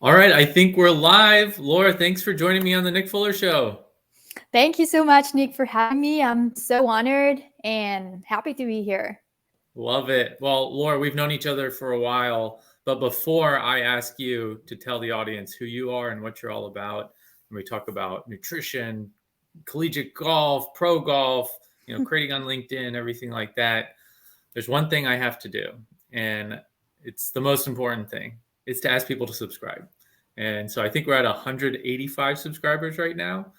All right, I think we're live. Laura, thanks for joining me on the Nik Fuller Show. Thank you so much, Nick, for having me. I'm so honored and happy to be here. Love it. Well, Laura, we've known each other for a while, but before I ask you to tell the audience who you are and what you're all about, and we talk about nutrition, collegiate golf, pro golf, creating on LinkedIn, everything like that, there's one thing I have to do, and it's the most important thing. It's to ask people to subscribe. And so I think we're at 185 subscribers right now.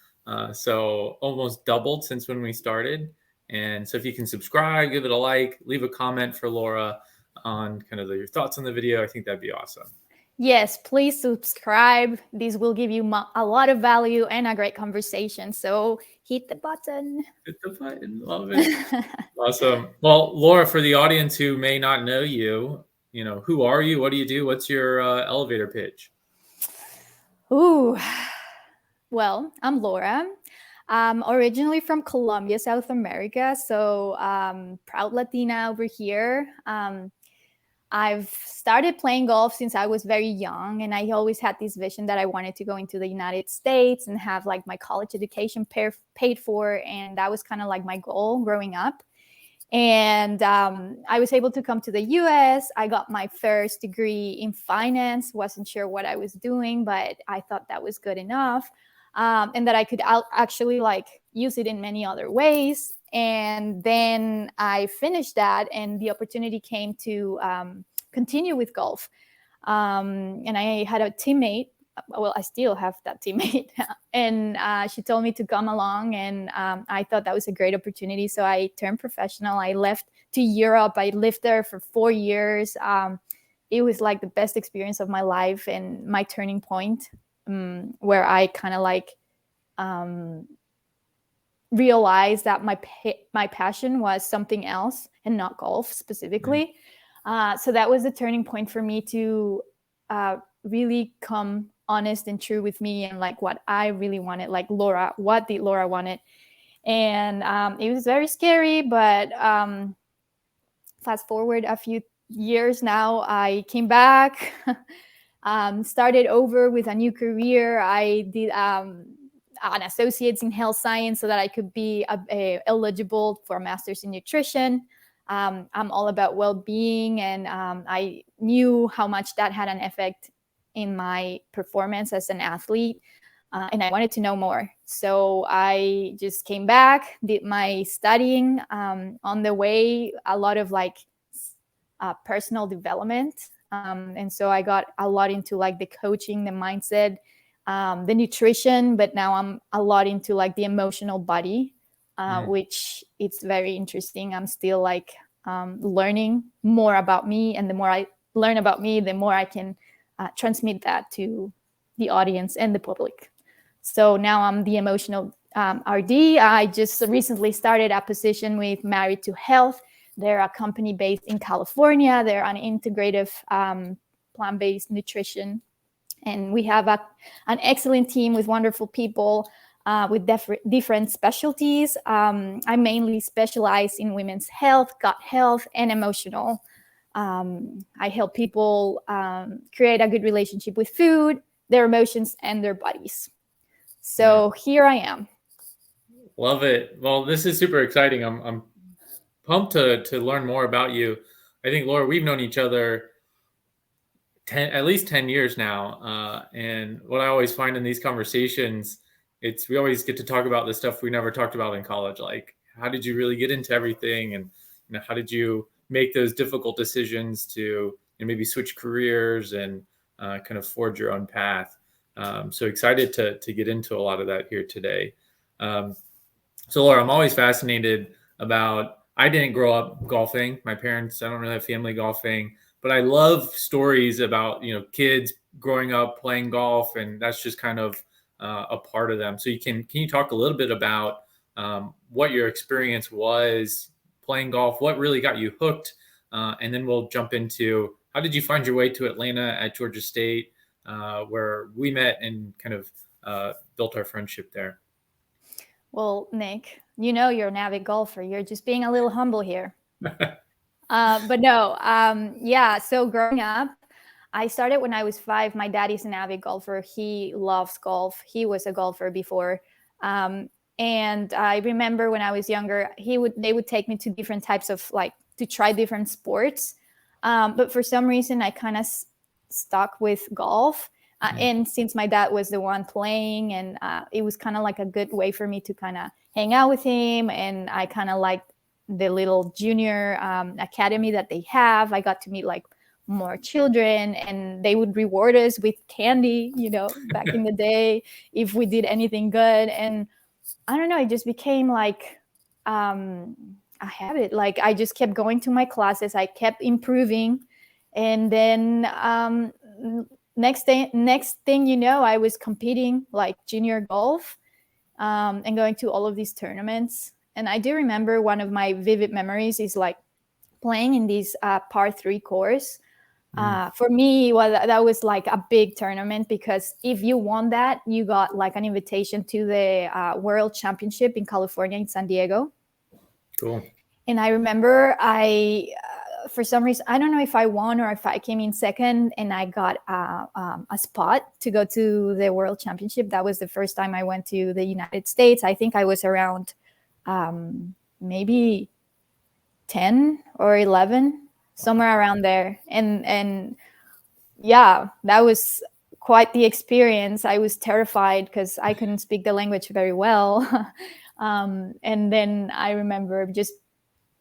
So almost doubled since when we started. And so if you can subscribe, give it a like, leave a comment for Laura on kind of your thoughts on the video, I think that'd be awesome. Yes, please subscribe. This will give you a lot of value and a great conversation. So hit the button. Hit the button. Love it. Awesome. Well, Laura, for the audience who may not know you, who are you? What do you do? What's your elevator pitch? Ooh, well, I'm Laura. I'm originally from Colombia, South America. So proud Latina over here. I've started playing golf since I was very young, and I always had this vision that I wanted to go into the United States and have like my college education paid for, and that was kind of like my goal growing up. And I was able to come to the US. I got my first degree in finance, wasn't sure what I was doing, but I thought that was good enough, and that I could actually like use it in many other ways. And then I finished that, and the opportunity came to continue with golf. And I had a teammate. Well, I still have that teammate, and she told me to come along, and I thought that was a great opportunity. So I turned professional. I left to Europe. I lived there for 4 years. It was like the best experience of my life and my turning point, where I kind of like realized that my passion was something else and not golf specifically. So that was the turning point for me to really come honest and true with me and like what I really wanted, like Laura, what did Laura wanted. And it was very scary, but fast forward a few years now, I came back, started over with a new career. I did an associate's in health science so that I could be eligible for a master's in nutrition. I'm all about well-being, and I knew how much that had an effect in my performance as an athlete, and I wanted to know more. So I just came back, did my studying. On the way, a lot of like personal development, and so I got a lot into like the coaching, the mindset, the nutrition, but now I'm a lot into like the emotional body, which it's very interesting. I'm still like learning more about me, and the more I learn about me, the more I can transmit that to the audience and the public. So now I'm the emotional RD. I just recently started a position with Married to Health. They're a company based in California. They're an integrative plant-based nutrition, and we have an excellent team with wonderful people with different specialties. I mainly specialize in women's health, gut health, and emotional. I help people create a good relationship with food, their emotions, and their bodies. So here I am. Love it. Well, this is super exciting. I'm pumped to learn more about you. I think, Laura, we've known each other at least 10 years now. And what I always find in these conversations, we always get to talk about the stuff we never talked about in college. Like, how did you really get into everything? And how did you make those difficult decisions to maybe switch careers and kind of forge your own path? So excited to get into a lot of that here today. So Laura, I'm always fascinated about, I didn't grow up golfing. My parents, I don't really have family golfing, but I love stories about, kids growing up playing golf, and that's just kind of a part of them. So can you talk a little bit about what your experience was playing golf, what really got you hooked? And then we'll jump into, how did you find your way to Atlanta at Georgia State, where we met and kind of built our friendship there? Well, Nick, you're an avid golfer. You're just being a little humble here. But no, yeah. So growing up, I started when I was 5. My daddy's an avid golfer. He loves golf. He was a golfer before. And I remember when I was younger, they would take me to different types of like to try different sports. But for some reason, I kind of stuck with golf. And since my dad was the one playing, and it was kind of like a good way for me to kind of hang out with him. And I kind of liked the little junior academy that they have. I got to meet like more children, and they would reward us with candy, back in the day, if we did anything good. And I don't know, it just became like a habit. Like I just kept going to my classes. I kept improving. And then next thing I was competing like junior golf and going to all of these tournaments. And I do remember one of my vivid memories is like playing in this par 3 course. For me, that was like a big tournament, because if you won that, you got like an invitation to the World Championship in California, in San Diego. Cool. And I remember for some reason, I don't know if I won or if I came in second, and I got a spot to go to the World Championship. That was the first time I went to the United States. I think I was around maybe 10 or 11. Somewhere around there. And yeah, that was quite the experience. I was terrified because I couldn't speak the language very well. And then I remember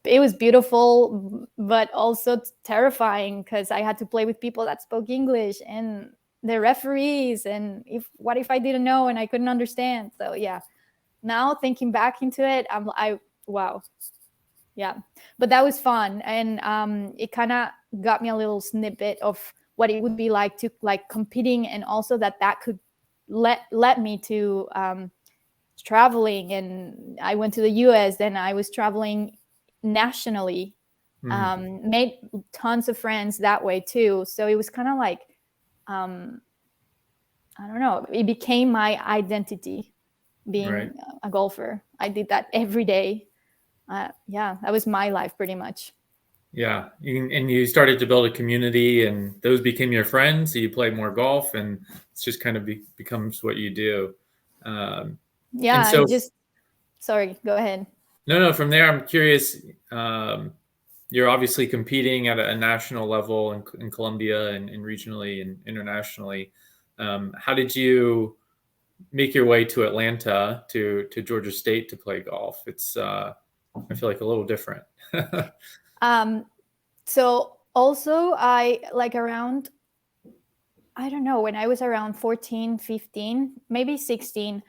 it was beautiful, but also terrifying, because I had to play with people that spoke English and the referees. And what if I didn't know and I couldn't understand? So yeah, now thinking back into it, wow. Yeah, but that was fun. And it kind of got me a little snippet of what it would be like to like competing, and also that could let me to traveling. And I went to the US, then I was traveling nationally, made tons of friends that way too. So it was kind of like, I don't know, it became my identity being a golfer. I did that every day. Yeah, that was my life pretty much. Yeah. And you started to build a community, and those became your friends. So you play more golf, and it's just kind of becomes what you do. Yeah, and so, sorry, go ahead. No, from there, I'm curious. You're obviously competing at a national level in Colombia, and regionally and internationally. How did you make your way to Atlanta, to Georgia State, to play golf? It's I feel like a little different. So also I like around, I don't know, when I was around 14, 15, maybe 16,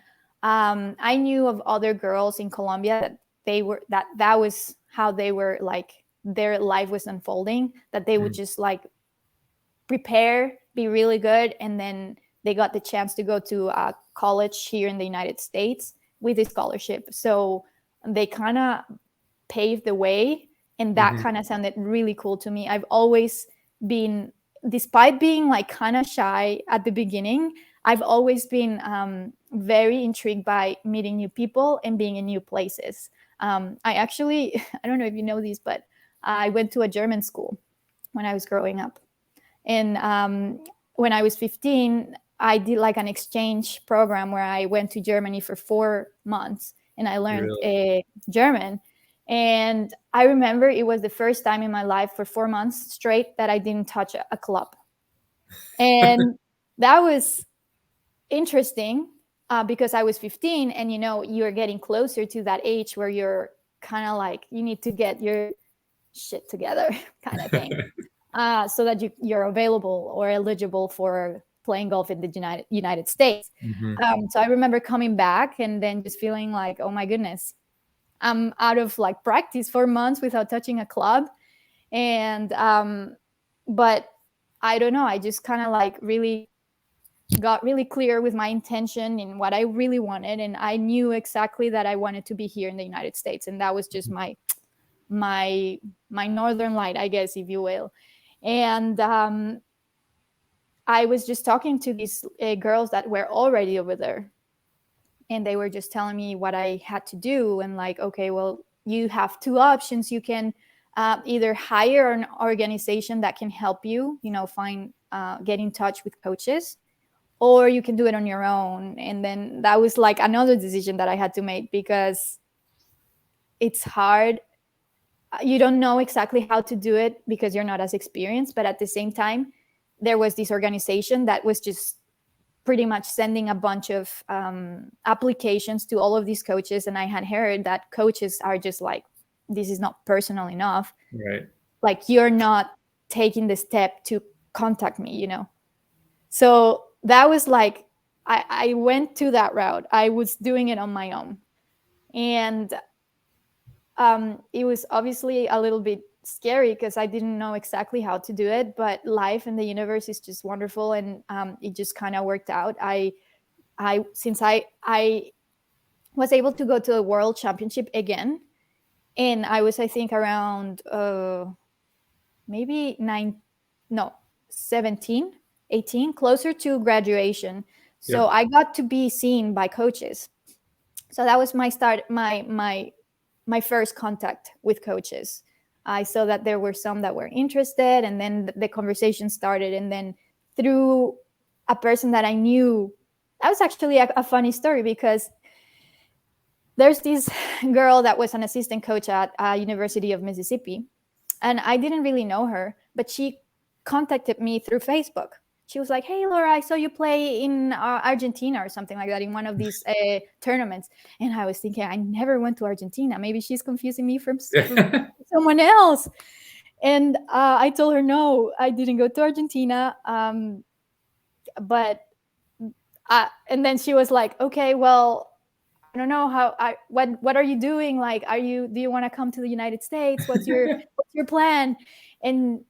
I knew of other girls in Colombia that was how they were, like their life was unfolding, that they would just like prepare, be really good, and then they got the chance to go to college here in the United States with a scholarship. So they kind of paved the way, and that kind of sounded really cool to me. I've always been, despite being like kind of shy at the beginning, I've always been very intrigued by meeting new people and being in new places. I actually, I don't know if you know this, but I went to a German school when I was growing up. And when I was 15, I did like an exchange program where I went to Germany for 4 months, and I learned German. And I remember it was the first time in my life for 4 months straight that I didn't touch a club. And that was interesting because I was 15, and you're getting closer to that age where you're kind of like, you need to get your shit together kind of thing. So that you're available or eligible for playing golf in the United States. So I remember coming back and then just feeling like, oh my goodness, I'm out of like practice 4 months without touching a club. And but I don't know, I just kind of like really got really clear with my intention and what I really wanted, and I knew exactly that I wanted to be here in the United States, and that was just my northern light, I guess, if you will. And I was just talking to these girls that were already over there, and they were just telling me what I had to do, and like, okay, well, you have 2 options. You can either hire an organization that can help you, find get in touch with coaches, or you can do it on your own. And then that was like another decision that I had to make, because it's hard. You don't know exactly how to do it because you're not as experienced, but at the same time, there was this organization that was just pretty much sending a bunch of applications to all of these coaches. And I had heard that coaches are just like, this is not personal enough. Right. Like, you're not taking the step to contact me, So that was like, I went to that route. I was doing it on my own. And it was obviously a little bit scary because I didn't know exactly how to do it, but life and the universe is just wonderful. And it just kind of worked out. Since I was able to go to a world championship again, and I was, I think, around maybe 17, 18, closer to graduation. So Yeah. I got to be seen by coaches. So that was my start, my first contact with coaches. I saw that there were some that were interested, and then the conversation started. And then through a person that I knew, that was actually a funny story, because there's this girl that was an assistant coach at University of Mississippi, and I didn't really know her, but she contacted me through Facebook. She was like, "Hey, Laura, I saw you play in Argentina or something like that in one of these tournaments." And I was thinking, I never went to Argentina. Maybe she's confusing me from someone else. And I told her, no, I didn't go to Argentina. But and then she was like, "Okay, well, I don't know what are you doing? Like, do you want to come to the United States? What's your plan?" And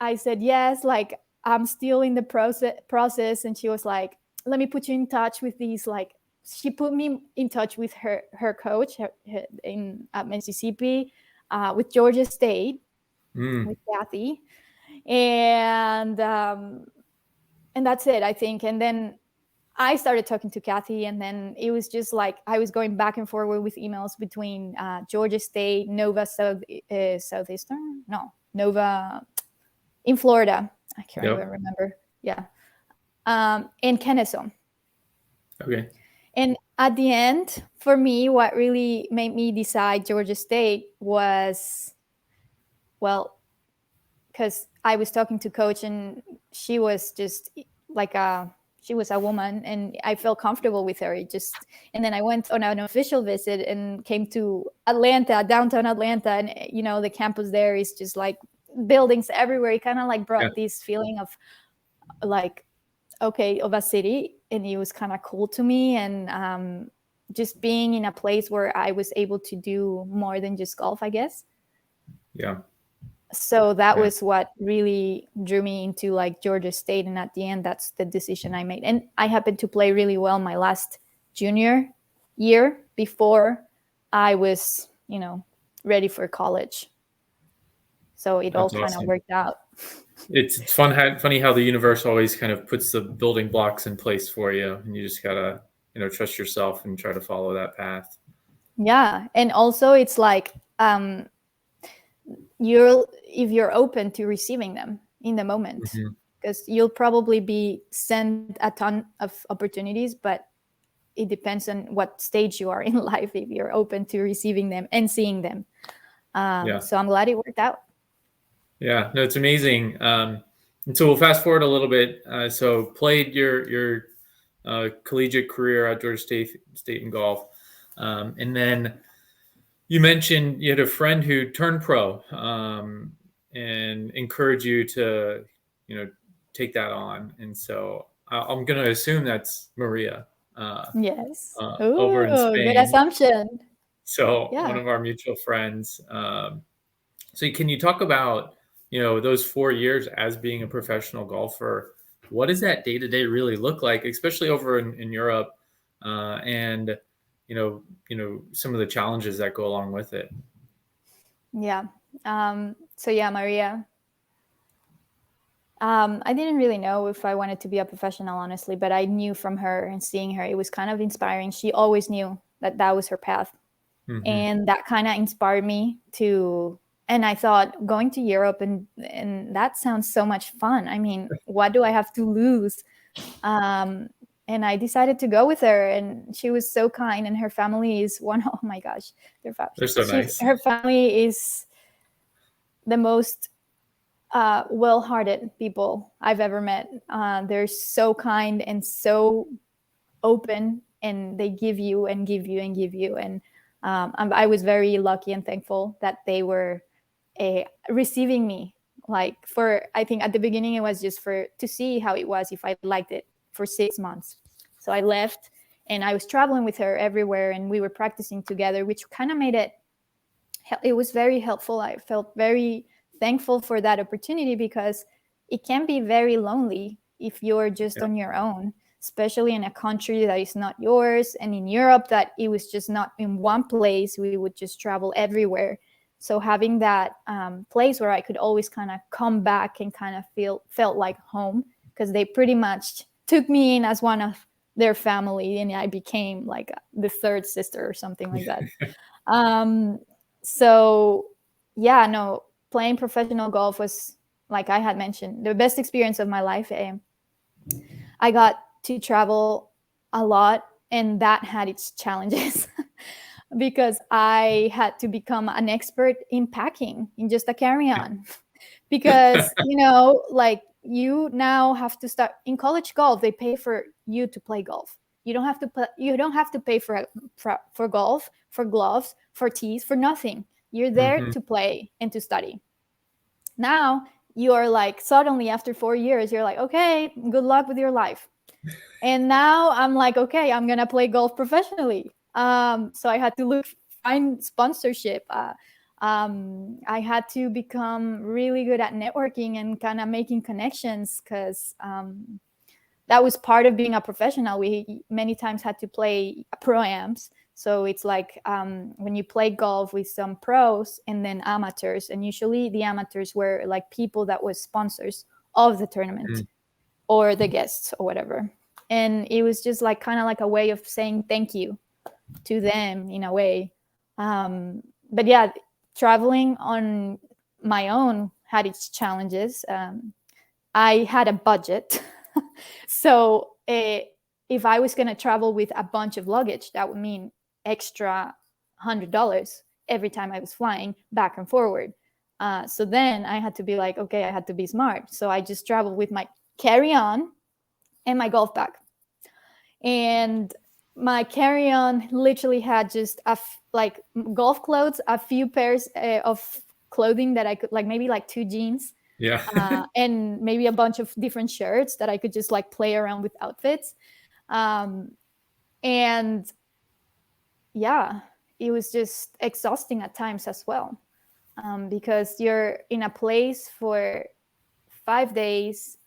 I said, "Yes, like, I'm still in the process." And she was like, "Let me put you in touch with these," like, she put me in touch with her coach at Mississippi, with Georgia State, with Kathy. And that's it, I think. And then I started talking to Kathy, and then it was just like I was going back and forward with emails between Georgia State, Nova Southeastern, no, Nova in Florida. I can't even remember. Yeah, in Kennesaw. Okay. And at the end, for me, what really made me decide Georgia State was, well, because I was talking to coach, and she was just like she was a woman, and I felt comfortable with her. And then I went on an official visit and came to Atlanta, downtown Atlanta, and the campus there is just like buildings everywhere. It kind of like brought this feeling of like, okay, of a city, and it was kind of cool to me. And just being in a place where I was able to do more than just golf, I guess. Yeah. So that was what really drew me into like Georgia State. And at the end, that's the decision I made. And I happened to play really well my last junior year before I was, ready for college. So it all kind of worked out. It's funny how the universe always kind of puts the building blocks in place for you, and you just gotta, trust yourself and try to follow that path. Yeah. And also it's like, if you're open to receiving them in the moment, because you'll probably be sent a ton of opportunities, but it depends on what stage you are in life, if you're open to receiving them and seeing them. So I'm glad it worked out. Yeah, no, it's amazing. And so we'll fast forward a little bit. So played your collegiate career at Georgia State in golf, and then you mentioned you had a friend who turned pro and encouraged you to, take that on. And so I'm going to assume that's Maria. Yes. Over in Spain. Good assumption. So one of our mutual friends. So can you talk about, those 4 years as being a professional golfer? What does that day-to-day really look like, especially over in Europe, and some of the challenges that go along with it? Yeah. So Maria, I didn't really know if I wanted to be a professional, honestly, but I knew from her and seeing her, it was kind of inspiring. She always knew that was her path. And that kind of inspired me to And I thought, going to Europe, and that sounds so much fun. I mean, what do I have to lose? And I decided to go with her, and she was so kind. And her family is oh my gosh, They're so nice. her family is the most well-hearted people I've ever met. They're so kind and so open, and they give you and give you and give you. And I was very lucky and thankful that they were receiving me. Like, I think at the beginning it was just to see how it was, if I liked it, for 6 months. So I left, and I was traveling with her everywhere, and we were practicing together, which kind of made it was very helpful. I felt very thankful for that opportunity, because it can be very lonely if you're just on your own, especially in a country that is not yours. And in Europe, that it was just not in one place. We would just travel everywhere. So having that place where I could always kind of come back and kind of felt like home, because they pretty much took me in as one of their family, and I became like the third sister or something like that. So yeah, no, playing professional golf was, like I had mentioned, the best experience of my life. I got to travel a lot, and that had its challenges because I had to become an expert in packing, in just a carry-on. Because, like, you now have to start in college golf. They pay for you to play golf. You don't have to pay for golf, for gloves, for tees, for nothing. You're there to play and to study. Now you are like, suddenly after 4 years, you're like, okay, good luck with your life. And now I'm like, okay, I'm gonna play golf professionally. So I had to find sponsorship. I had to become really good at networking and kind of making connections, because that was part of being a professional. We many times had to play pro-ams. So it's like when you play golf with some pros and then amateurs, and usually the amateurs were like people that were sponsors of the tournament or the guests or whatever. And it was just like kind of like a way of saying thank you to them in a way. But yeah, traveling on my own had its challenges. I had a budget. So if I was going to travel with a bunch of luggage, that would mean extra $100 every time I was flying back and forward. So then I had to be like, okay, I had to be smart. So I just traveled with my carry-on and my golf bag. And my carry-on literally had just like golf clothes, a few pairs of clothing that I could, like maybe like 2 jeans, and maybe a bunch of different shirts that I could just like play around with outfits. And yeah, it was just exhausting at times as well, because you're in a place for 5 days,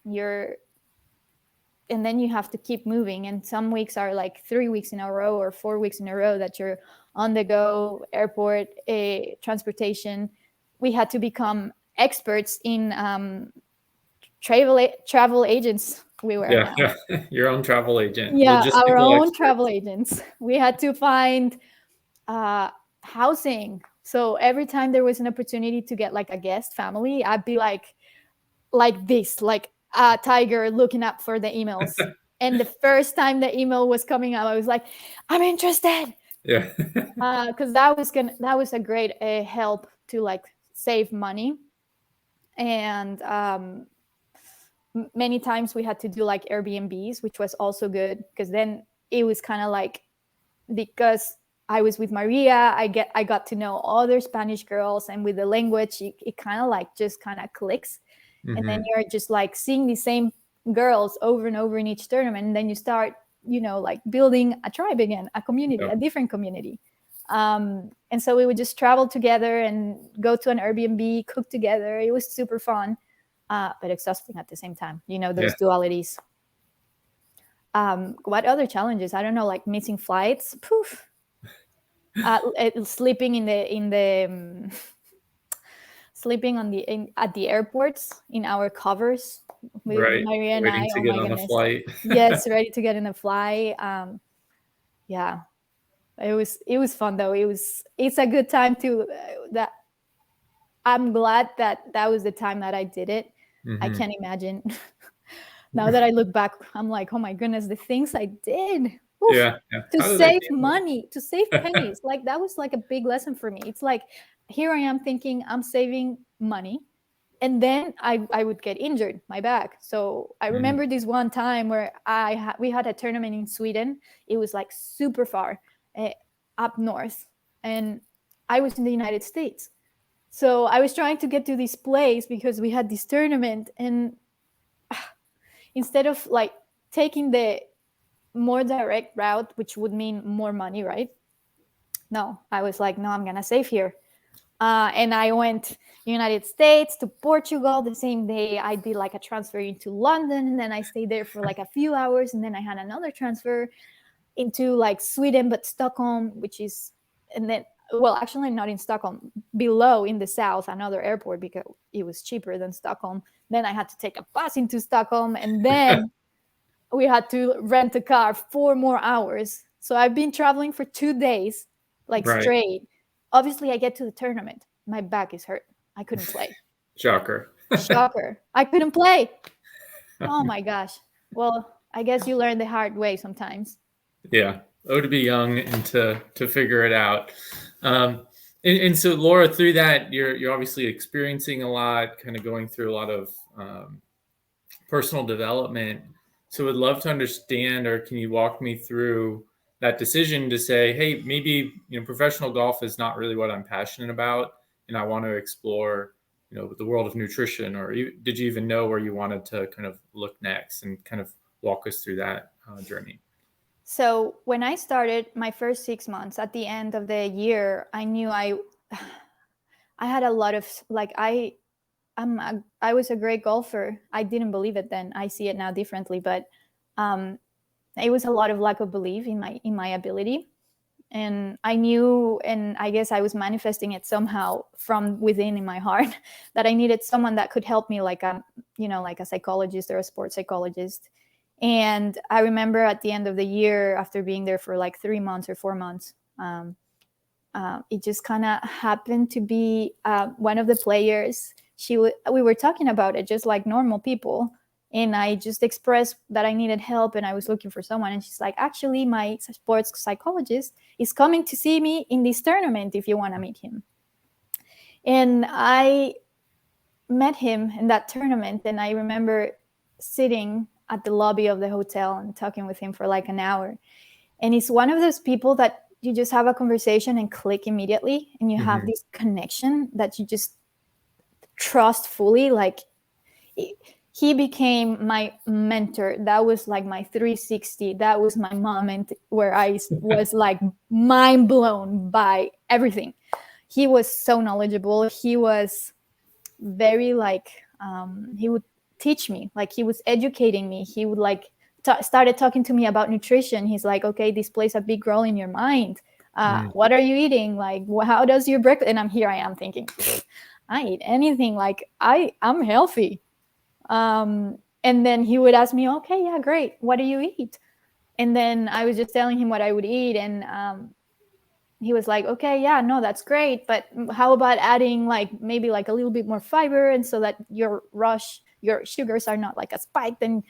and then you have to keep moving. And some weeks are like 3 weeks in a row or 4 weeks in a row that you're on the go, airport, transportation. We had to become experts in travel agents. We were your own travel agent. Yeah, our own experts. travel agents. We had to find housing. So every time there was an opportunity to get like a guest family, I'd be like this, like a tiger looking up for the emails. And the first time the email was coming up, I was like, I'm interested. Yeah. Because that was a great help to like save money. And many times we had to do like Airbnbs, which was also good, because then it was kind of like, because I was with Maria, I got to know other Spanish girls, and with the language, it kind of like just kind of clicks. And then you're just like seeing the same girls over and over in each tournament, and then you start, like building a tribe again, a community, a different community. And so we would just travel together and go to an Airbnb, cook together. It was super fun, but exhausting at the same time. Those dualities. What other challenges? I don't know, like missing flights. Poof. Sleeping sleeping at the airports in our covers with Maria and Waiting to get on a flight. Yes, ready to get in a flight. Yeah, it was fun though. It's a good time to that. I'm glad that that was the time that I did it. I Mm-hmm. can't imagine. Now that I look back, I'm like, oh my goodness, the things I did. Oof. Yeah. Yeah. To How do they save handle money, to save it? pennies. Like that was like a big lesson for me. It's like here I am thinking I'm saving money, and then I would get injured my back. So I Mm, remember this one time where we had a tournament in Sweden. It was like super far, uh, up north, and I was in the United States. So I was trying to get to this place because we had this tournament, and instead of like taking the more direct route, which would mean more money, right? No, I was like, no, I'm gonna save here. And I went United States to Portugal the same day. I did like a transfer into London, and then I stayed there for like a few hours, and then I had another transfer into like Sweden, but Stockholm, which is, and then, well, actually not in Stockholm, below in the south, another airport because it was cheaper than Stockholm. Then I had to take a bus into Stockholm, and then we had to rent a car 4 more hours. So I've been traveling for 2 days, like right. straight. Obviously, I get to the tournament. My back is hurt. I couldn't play. Shocker. Shocker. I couldn't play. Oh my gosh. Well, I guess you learn the hard way sometimes. Yeah. Oh, to be young and to figure it out. And so Laura, through that, you're obviously experiencing a lot, kind of going through a lot of personal development. So would love to understand, or can you walk me through that decision to say, hey, maybe, professional golf is not really what I'm passionate about, and I want to explore, the world of nutrition, or did you even know where you wanted to kind of look next, and kind of walk us through that journey? So when I started my first 6 months, at the end of the year, I knew I had a lot of like I was a great golfer. I didn't believe it then. I see it now differently, but um, it was a lot of lack of belief in my ability. And I knew, and I guess I was manifesting it somehow from within in my heart, that I needed someone that could help me, like like a psychologist or a sports psychologist. And I remember at the end of the year, after being there for like 3 months or 4 months, it just kind of happened to be one of the players. We were talking about it just like normal people, and I just expressed that I needed help and I was looking for someone. And she's like, actually, my sports psychologist is coming to see me in this tournament if you want to meet him. And I met him in that tournament, and I remember sitting at the lobby of the hotel and talking with him for like an hour. And he's one of those people that you just have a conversation and click immediately, and you have this connection that you just trust fully. Like he became my mentor. That was like my 360. That was my moment where I was like mind blown by everything. He was so knowledgeable. He was very like he would teach me, like he was educating me. He would like started talking to me about nutrition. He's like, okay, this plays a big role in your mind. What are you eating? Like, how does your breakfast? And I am thinking, I eat anything. Like I'm healthy. And then he would ask me, okay, yeah, great. What do you eat? And then I was just telling him what I would eat. And he was like, okay, yeah, no, that's great. But how about adding like maybe like a little bit more fiber, and so that your sugars are not like a spike. Then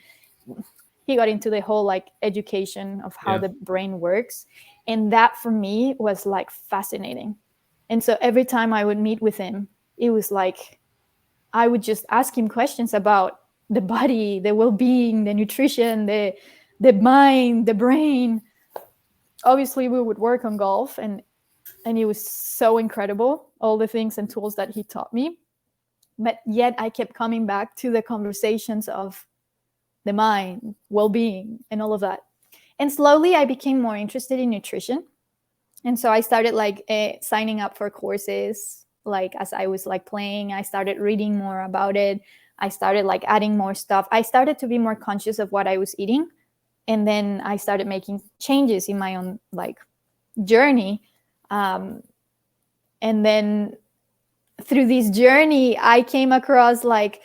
he got into the whole like education of how the brain works. And that for me was like fascinating. And so every time I would meet with him, it was like, I would just ask him questions about the body, the well-being, the nutrition, the mind, the brain. Obviously we would work on golf, and it was so incredible, all the things and tools that he taught me. But yet I kept coming back to the conversations of the mind, well-being, and all of that. And slowly I became more interested in nutrition. And so I started like signing up for courses. Like as I was like playing, I started reading more about it. I started like adding more stuff. I started to be more conscious of what I was eating. And then I started making changes in my own like journey. And then through this journey, I came across like,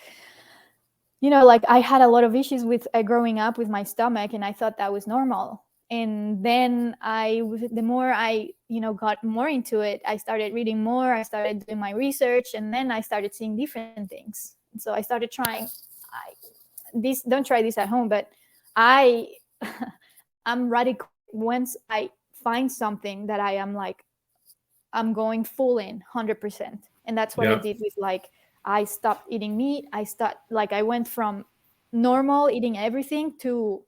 like I had a lot of issues with growing up with my stomach, and I thought that was normal. And then the more I, got more into it, I started reading more, I started doing my research, and then I started seeing different things. So I started trying don't try this at home, but I'm radical. Once I find something that I am like, I'm going full in 100%. And that's what I did with I stopped eating meat. I went from normal eating everything to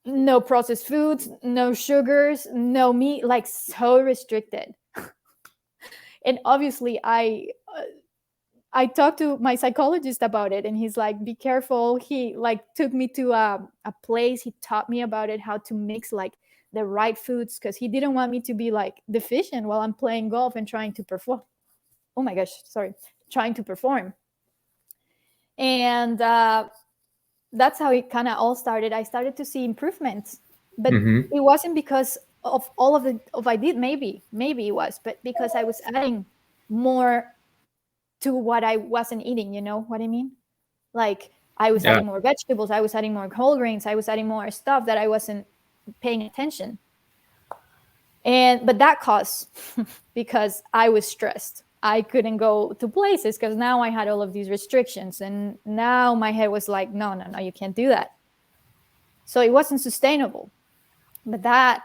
no processed foods, no sugars, no meat, like so restricted. And obviously I talked to my psychologist about it, and he's like, be careful. He took me to a place. He taught me about it, how to mix the right foods, because he didn't want me to be deficient while I'm playing golf and trying to perform. Oh my gosh, sorry. Trying to perform. And that's how it kind of all started. I started to see improvements, but it wasn't because of all of I did. Maybe it was, but because I was adding more to what I wasn't eating. You know what I mean? I was adding more vegetables, I was adding more whole grains, I was adding more stuff that I wasn't paying attention. But that caused because I was stressed. I couldn't go to places because now I had all of these restrictions, and now my head was like, no, you can't do that. So it wasn't sustainable. But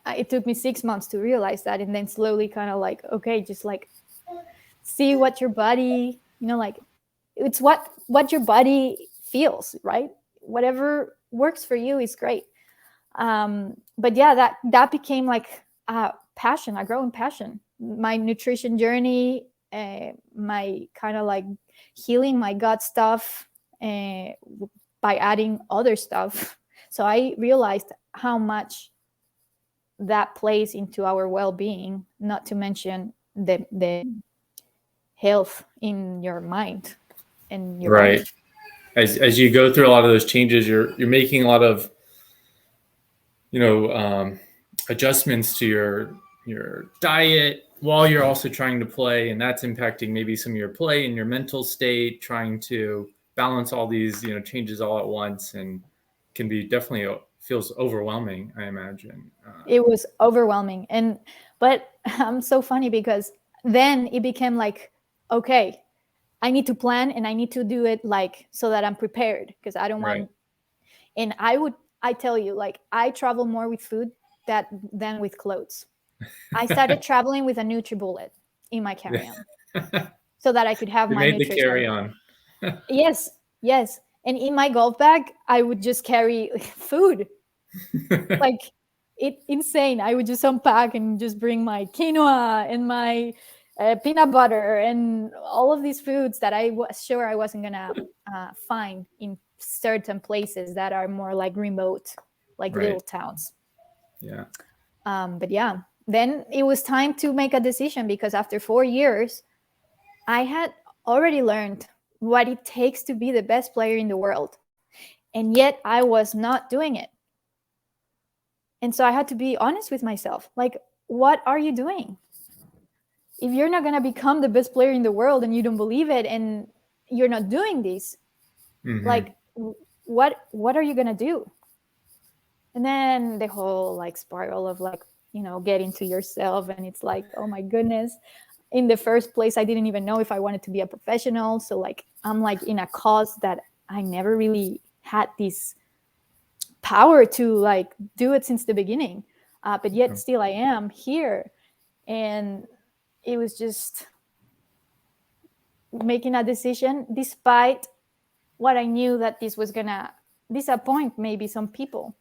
it took me 6 months to realize that, and then slowly kind of okay, just see what your body, it's what your body feels, right? Whatever works for you is great. But yeah, that became a passion, a growing passion. My nutrition journey, my kind of healing my gut stuff by adding other stuff. So I realized how much that plays into our well-being, not to mention the health in your mind and your right body. As you go through a lot of those changes, you're making a lot of adjustments to your diet while you're also trying to play, and that's impacting maybe some of your play and your mental state, trying to balance all these changes all at once, and can be definitely feels overwhelming, I imagine. It was overwhelming. But I'm so funny because then it became okay, I need to plan and I need to do it so that I'm prepared, because I don't want. And I tell you, I travel more with food than with clothes. I started traveling with a NutriBullet in my carry-on so that I could have my made nutrition. the carry-on. Yes. And in my golf bag, I would just carry food. It's insane. I would just unpack and just bring my quinoa and my peanut butter and all of these foods that I was sure I wasn't going to find in certain places that are more remote, little towns. Yeah. But yeah, then it was time to make a decision, because after 4 years, I had already learned what it takes to be the best player in the world. And yet I was not doing it. And so I had to be honest with myself. What are you doing? If you're not going to become the best player in the world and you don't believe it and you're not doing this, what are you going to do? And then the whole spiral of get into yourself. And it's oh my goodness. In the first place, I didn't even know if I wanted to be a professional. So I'm in a cause that I never really had this power to do it since the beginning. But yet still I am here. And it was just making a decision despite what I knew that this was going to disappoint maybe some people.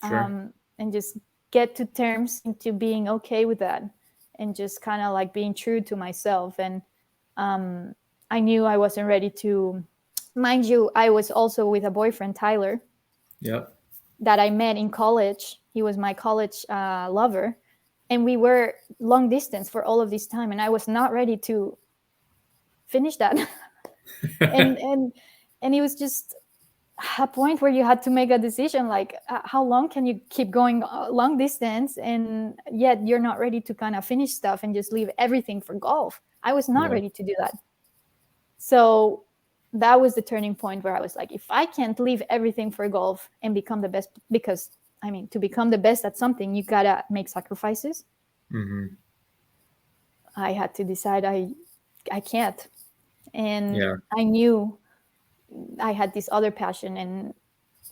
Sure. And just get to terms into being okay with that, and just kind of being true to myself. And I knew I wasn't ready to, mind you, I was also with a boyfriend, Tyler. Yep. That I met in college. He was my college lover, and we were long distance for all of this time, and I was not ready to finish that. and it was just a point where you had to make a decision, how long can you keep going long distance, and yet you're not ready to kind of finish stuff and just leave everything for golf. I was not ready to do that. So that was the turning point where I was if I can't leave everything for golf and become the best, because I mean, to become the best at something, you gotta make sacrifices. Mm-hmm. I had to decide I can't. And Yeah. I knew I had this other passion, and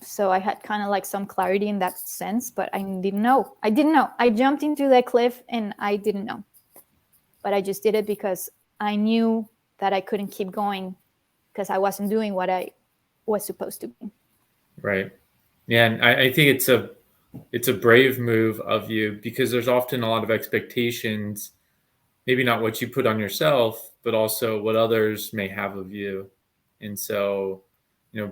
so I had kind of like some clarity in that sense, but I didn't know. I jumped into the cliff and I didn't know. But I just did it because I knew that I couldn't keep going because I wasn't doing what I was supposed to be. Right. Yeah, and I think it's a brave move of you, because there's often a lot of expectations, maybe not what you put on yourself, but also what others may have of you. And so,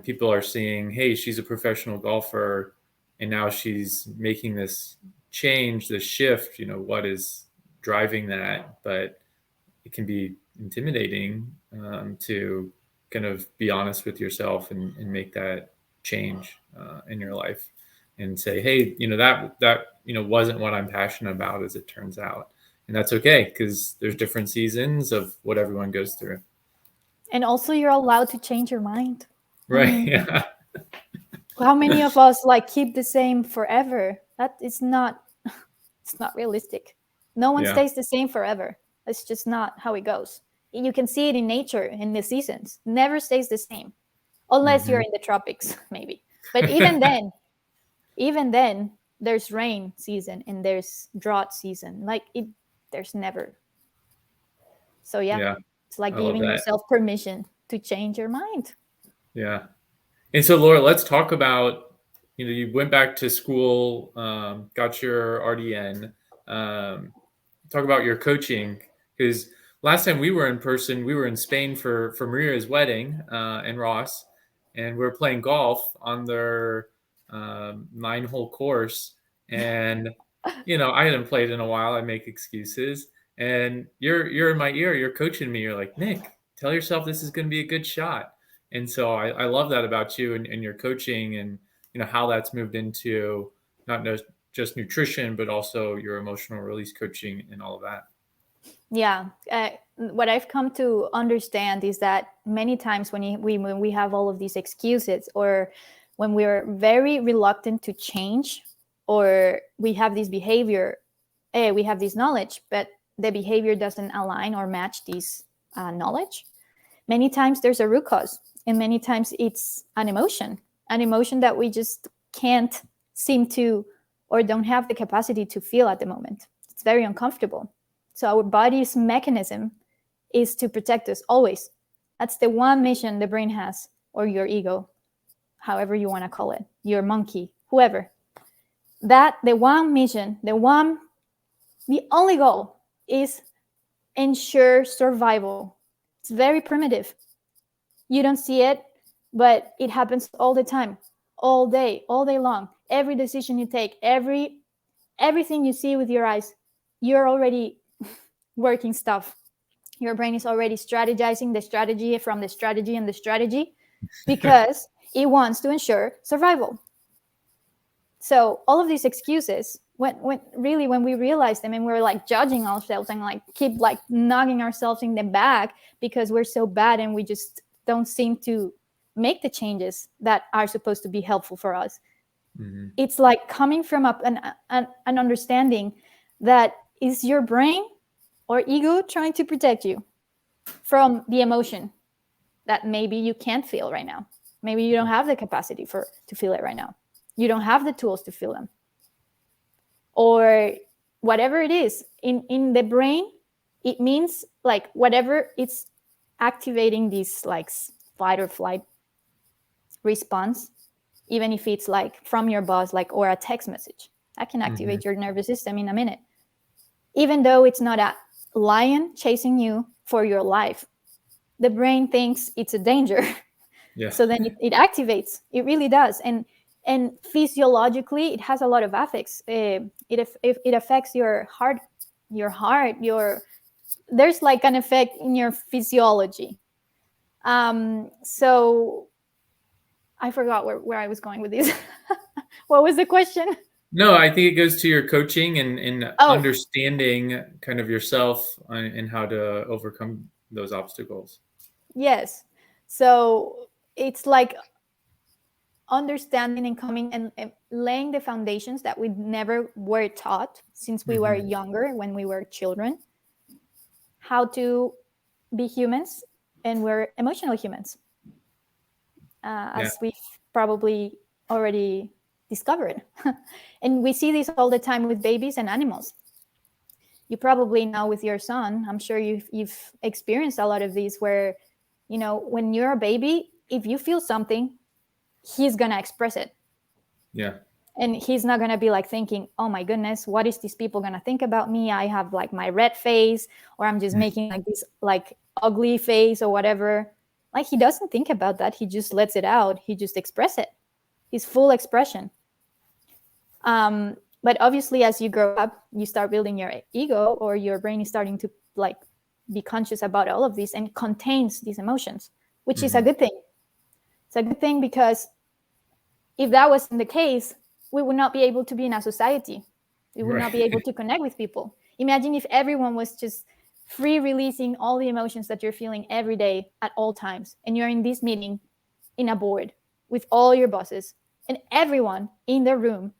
people are seeing, hey, she's a professional golfer, and now she's making this change, this shift, what is driving that? But it can be intimidating, to kind of be honest with yourself and make that change in your life, and say, hey, that wasn't what I'm passionate about, as it turns out. And that's okay, because there's different seasons of what everyone goes through. And also, you're allowed to change your mind. Right. Yeah. How many of us like keep the same forever? That is not, it's not realistic. No one Yeah. stays the same forever. It's just not how it goes. You can see it in nature, in the seasons. Never stays the same, unless you're in the tropics, maybe. But even then, there's rain season and there's drought season. Like there's never. So Yeah. it's like I love giving that. yourself permission to change your mind. Yeah. And so, Laura, let's talk about, you went back to school, got your RDN. Talk about your coaching, because last time we were in person, we were in Spain for Maria's wedding, and Ross, and we were playing golf on their 9-hole course. And, I hadn't played in a while. I make excuses. And you're in my ear, you're coaching me. You're like, Nik, tell yourself this is going to be a good shot. And so I love that about you and your coaching, and how that's moved into not just nutrition, but also your emotional release coaching and all of that. Yeah. What I've come to understand is that many times when we have all of these excuses, or when we're very reluctant to change, or we have this behavior, we have this knowledge, but the behavior doesn't align or match this knowledge, many times there's a root cause. And many times it's an emotion that we just can't seem to, or don't have the capacity to feel at the moment. It's very uncomfortable. So our body's mechanism is to protect us always. That's the one mission the brain has, or your ego, however you want to call it, your monkey, whoever. That the one mission, the only goal is ensure survival. It's very primitive. You don't see it, but it happens all the time, all day long. Every decision you take, everything you see with your eyes, you're already working stuff. Your brain is already strategizing the strategy from the strategy and the strategy, because it wants to ensure survival. So all of these excuses, when we realize them and we're like judging ourselves and like keep like knocking ourselves in the back because we're so bad and we just don't seem to make the changes that are supposed to be helpful for us. Mm-hmm. It's like coming from an understanding that is your brain or ego trying to protect you from the emotion that maybe you can't feel right now. Maybe you don't have the capacity to feel it right now. You don't have the tools to feel them. Or whatever it is in the brain, it means like whatever it's activating this like fight or flight response, even if it's like from your boss, like, or a text message, that can activate your nervous system in a minute. Even though it's not a lion chasing you for your life, the brain thinks it's a danger. Yeah. So then it activates. It really does. And physiologically, it has a lot of effects. It affects your heart. There's like an effect in your physiology. So I forgot where I was going with this. What was the question? No, I think it goes to your coaching and understanding kind of yourself and how to overcome those obstacles. Yes. So it's like understanding and coming and laying the foundations that we never were taught since we were younger, when we were children, how to be humans, and we're emotional humans, as we've probably already discovered. And we see this all the time with babies and animals. You probably know with your son, I'm sure you've experienced a lot of these, where, you know, when you're a baby, if you feel something, he's gonna express it. Yeah. And he's not gonna be like thinking, oh my goodness, what is these people gonna think about me? I have like my red face, or I'm just making like this like ugly face or whatever. Like, he doesn't think about that. He just lets it out. He just express it. His full expression. But obviously, as you grow up, you start building your ego, or your brain is starting to like be conscious about all of these and contains these emotions, which is a good thing. It's a good thing, because if that wasn't the case, we would not be able to be in a society. We would not be able to connect with people. Imagine if everyone was just free releasing all the emotions that you're feeling every day at all times, and you're in this meeting in a board with all your bosses, and everyone in the room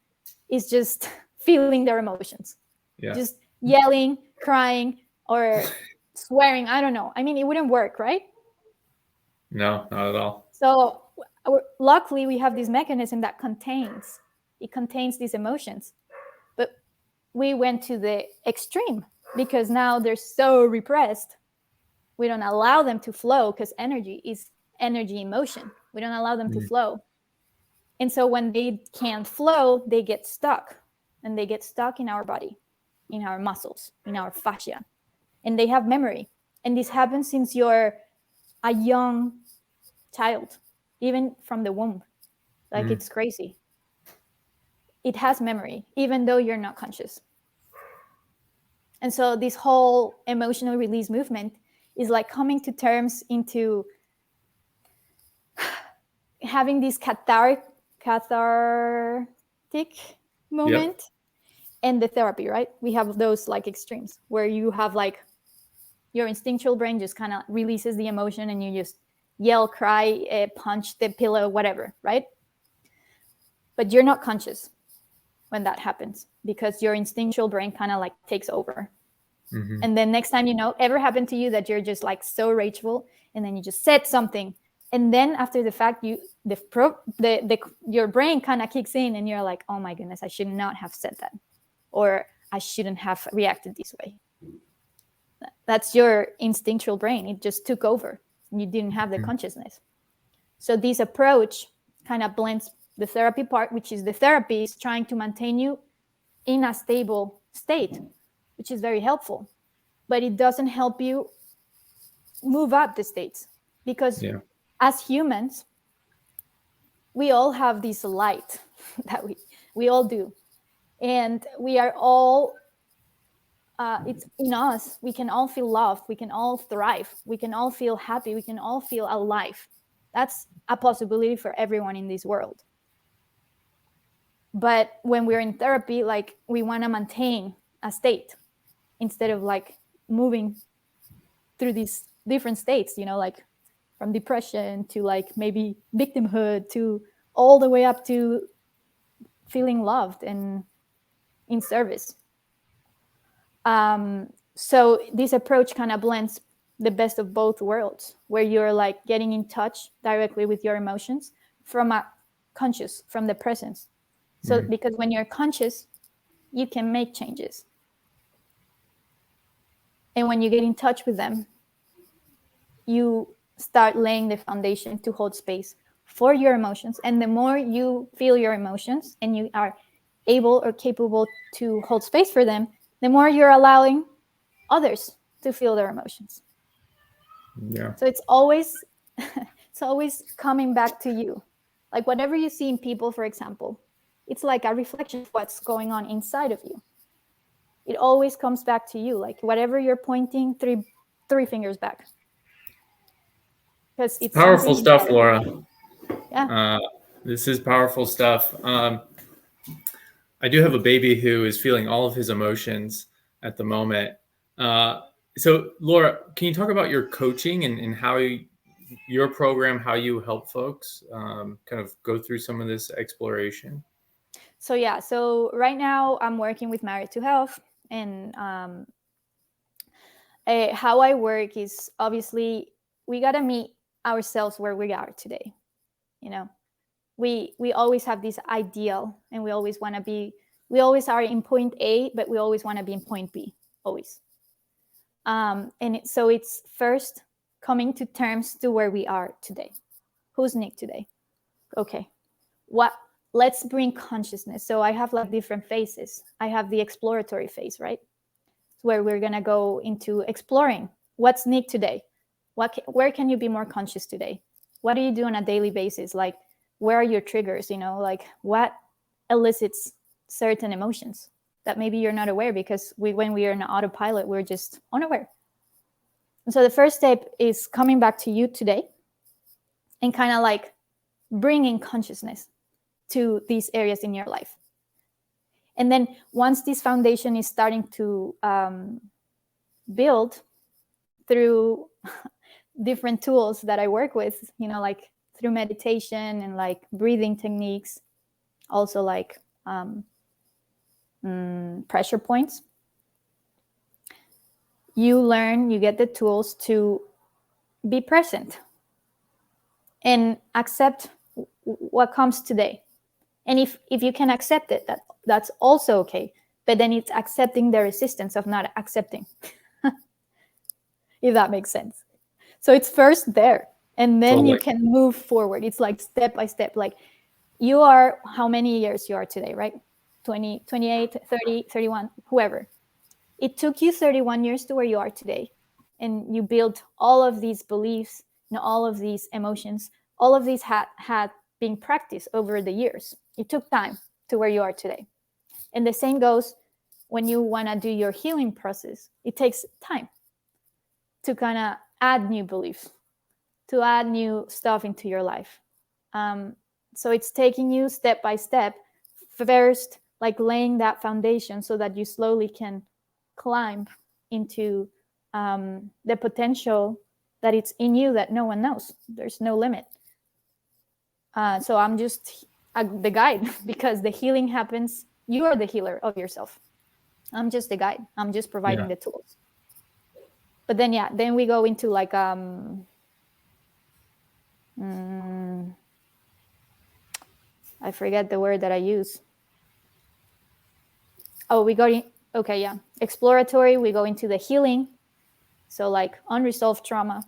is just feeling their emotions, just yelling, crying, or swearing. I don't know. I mean, it wouldn't work, right? No, not at all. So luckily, we have this mechanism that contains these emotions. But we went to the extreme, because now they're so repressed. We don't allow them to flow, because energy is energy emotion. We don't allow them to flow. And so when they can't flow, they get stuck. And they get stuck in our body, in our muscles, in our fascia. And they have memory. And this happens since you're a young child, even from the womb. Like, it's crazy. It has memory, even though you're not conscious. And so this whole emotional release movement is like coming to terms into having this cathartic moment, and the therapy, right? We have those like extremes where you have like your instinctual brain just kind of releases the emotion, and you just yell, cry, punch the pillow, whatever, right? But you're not conscious when that happens, because your instinctual brain kind of like takes over. And then next time, ever happened to you that you're just like so rageful, and then you just said something, and then after the fact, your brain kind of kicks in, and you're like, oh my goodness, I should not have said that, or I shouldn't have reacted this way. That's your instinctual brain. It just took over. You didn't have the consciousness. So this approach kind of blends the therapy part, which is the therapy is trying to maintain you in a stable state, which is very helpful, but it doesn't help you move up the states, because as humans, we all have this light that we all do. And we are all, it's in us. We can all feel love. We can all thrive. We can all feel happy. We can all feel alive. That's a possibility for everyone in this world. But when we're in therapy, like, we want to maintain a state instead of like moving through these different states, like from depression to like maybe victimhood to all the way up to feeling loved and in service. So this approach kind of blends the best of both worlds, where you're like getting in touch directly with your emotions from the presence. So because when you're conscious, you can make changes. And when you get in touch with them, you start laying the foundation to hold space for your emotions. And the more you feel your emotions and you are able or capable to hold space for them, the more you're allowing others to feel their emotions. Yeah. So it's always coming back to you. Like, whatever you see in people, for example, it's like a reflection of what's going on inside of you. It always comes back to you. Like, whatever you're pointing, three fingers back. Because it's powerful stuff, Laura. Yeah. This is powerful stuff. I do have a baby who is feeling all of his emotions at the moment. So, Laura, can you talk about your coaching and how your program, how you help folks kind of go through some of this exploration? So yeah, so right now I'm working with Married to Health, and how I work is obviously we gotta meet ourselves where we are today. You know, we always have this ideal, and we always want to be. We always are in point A, but we always want to be in point B, always. So it's first coming to terms to where we are today. Who's Nik today? Okay, what? Let's bring consciousness. So I have like different phases. I have the exploratory phase, right? Where we're gonna go into exploring what's Nik today. Where can you be more conscious today? What do you do on a daily basis? Like, where are your triggers? You know, like what elicits certain emotions that maybe you're not aware, because when we are in autopilot, we're just unaware. And so the first step is coming back to you today and kind of like bringing consciousness to these areas in your life. And then once this foundation is starting to build through different tools that I work with, you know, like through meditation and like breathing techniques, also like pressure points, you get the tools to be present and accept what comes today. And if you can accept it, that's also okay. But then it's accepting the resistance of not accepting, if that makes sense. So it's first there, and then Totally. you can move forward. It's like step by step. Like you are how many years you are today, right? 20, 28, 30, 31, whoever. It took you 31 years to where you are today. And you built all of these beliefs and all of these emotions. All of these had been practiced over the years. It took time to where you are today. And the same goes when you want to do your healing process. It takes time to kind of add new beliefs, to add new stuff into your life. So it's taking you step by step, first like laying that foundation so that you slowly can climb into the potential that it's in you that no one knows. There's no limit. So I'm just the guide, because the healing happens. You are the healer of yourself. I'm just the guide. I'm just providing the tools. But then we go into like I forget the word that I use. Oh, exploratory. We go into the healing. So like unresolved trauma,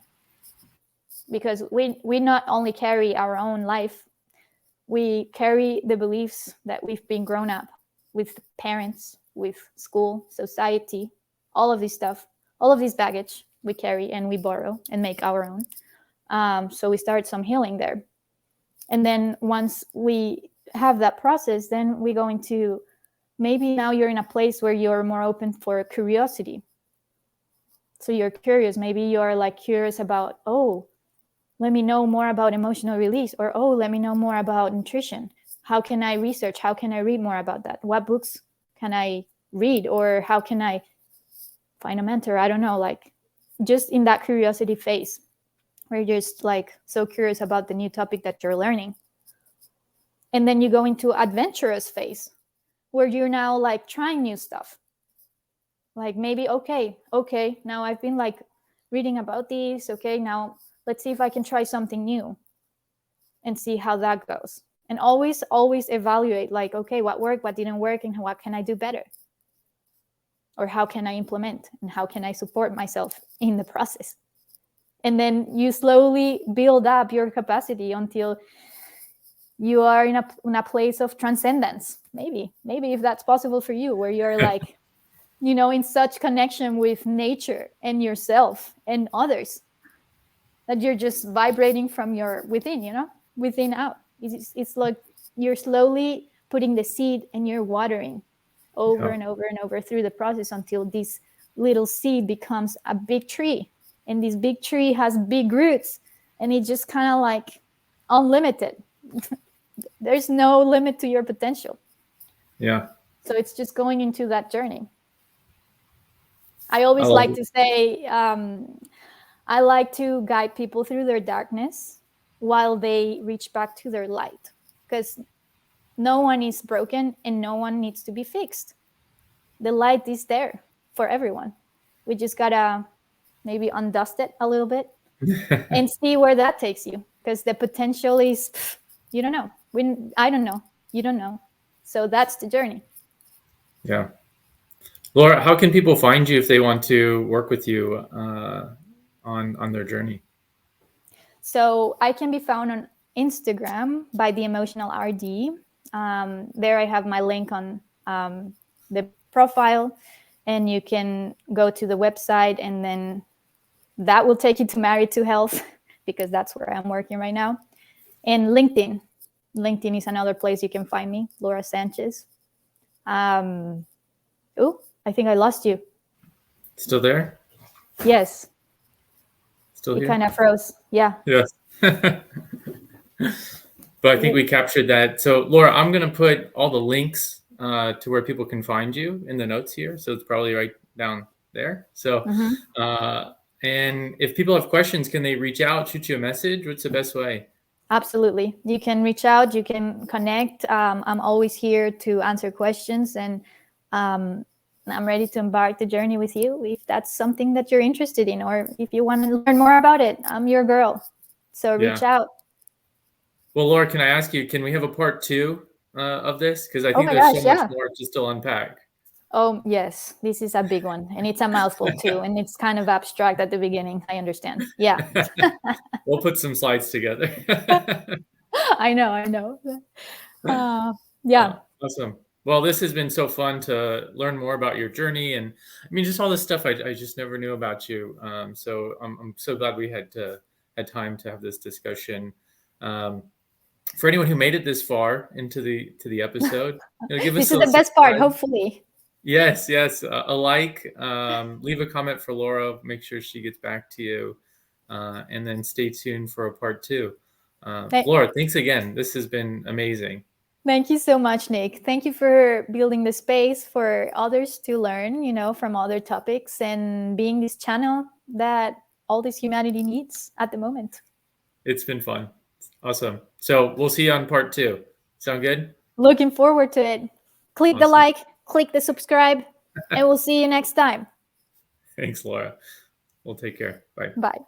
because we not only carry our own life, we carry the beliefs that we've been grown up with parents, with school, society, all of this stuff, all of this baggage we carry and we borrow and make our own. So we start some healing there. And then once we have that process, then we go into, maybe now you're in a place where you're more open for curiosity. So you're curious. Maybe you're like curious about, oh, let me know more about emotional release, or, oh, let me know more about nutrition. How can I research? How can I read more about that? What books can I read? Or how can I find a mentor? I don't know, like just in that curiosity phase where you're just like so curious about the new topic that you're learning. And then you go into adventurous phase where you're now like trying new stuff. Like maybe, okay, now I've been like reading about these. Okay, now let's see if I can try something new and see how that goes. And always evaluate, like, okay, what worked, what didn't work, and what can I do better? Or how can I implement, and how can I support myself in the process? And then you slowly build up your capacity until you are in a place of transcendence. Maybe if that's possible for you, where you're like, you know, in such connection with nature and yourself and others, that you're just vibrating from your within, you know, within out. It's like you're slowly putting the seed and you're watering over and over and over through the process until this little seed becomes a big tree. And this big tree has big roots, and it's just kind of like unlimited. There's no limit to your potential. Yeah. So it's just going into that journey. I always like to say, I like to guide people through their darkness while they reach back to their light, because no one is broken and no one needs to be fixed. The light is there for everyone. We just gotta maybe undust it a little bit and see where that takes you, because the potential is, you don't know. I don't know. You don't know. So that's the journey. Yeah. Laura, how can people find you if they want to work with you on their journey? So I can be found on Instagram by The Emotional RD. There I have my link on the profile, and you can go to the website, and then that will take you to Married to Health, because that's where I'm working right now. And LinkedIn. LinkedIn is another place you can find me, Laura Sanchez. Oh, I think I lost you. Still there? Yes. Still here? You kind of froze. Yeah. Yes. But I think we captured that. So Laura, I'm going to put all the links to where people can find you in the notes here. So it's probably right down there. So, and if people have questions, can they reach out, shoot you a message? What's the best way? Absolutely. You can reach out, you can connect. I'm always here to answer questions, and I'm ready to embark the journey with you if that's something that you're interested in, or if you want to learn more about it. I'm your girl. So reach out. Well, Laura, can I ask you, can we have a part 2 of this? Because I think there's so much more to still unpack. Oh, yes. This is a big one. And it's a mouthful too. And it's kind of abstract at the beginning. I understand. Yeah. We'll put some slides together. I know. Yeah. Awesome. Well, this has been so fun to learn more about your journey. And I mean, just all this stuff I just never knew about you. So I'm so glad we had time to have this discussion. For anyone who made it this far into the episode, give us this is the best part, hopefully. Yes, a like, leave a comment for Laura, make sure she gets back to you, and then stay tuned for a part 2. Laura, thanks again. This has been amazing. Thank you so much, Nick. Thank you for building the space for others to learn, from other topics, and being this channel that all this humanity needs at the moment. It's been fun. Awesome. So we'll see you on part 2. Sound good? Looking forward to it. Click the like, click the subscribe, and we'll see you next time. Thanks, Laura. We'll take care. Bye. Bye.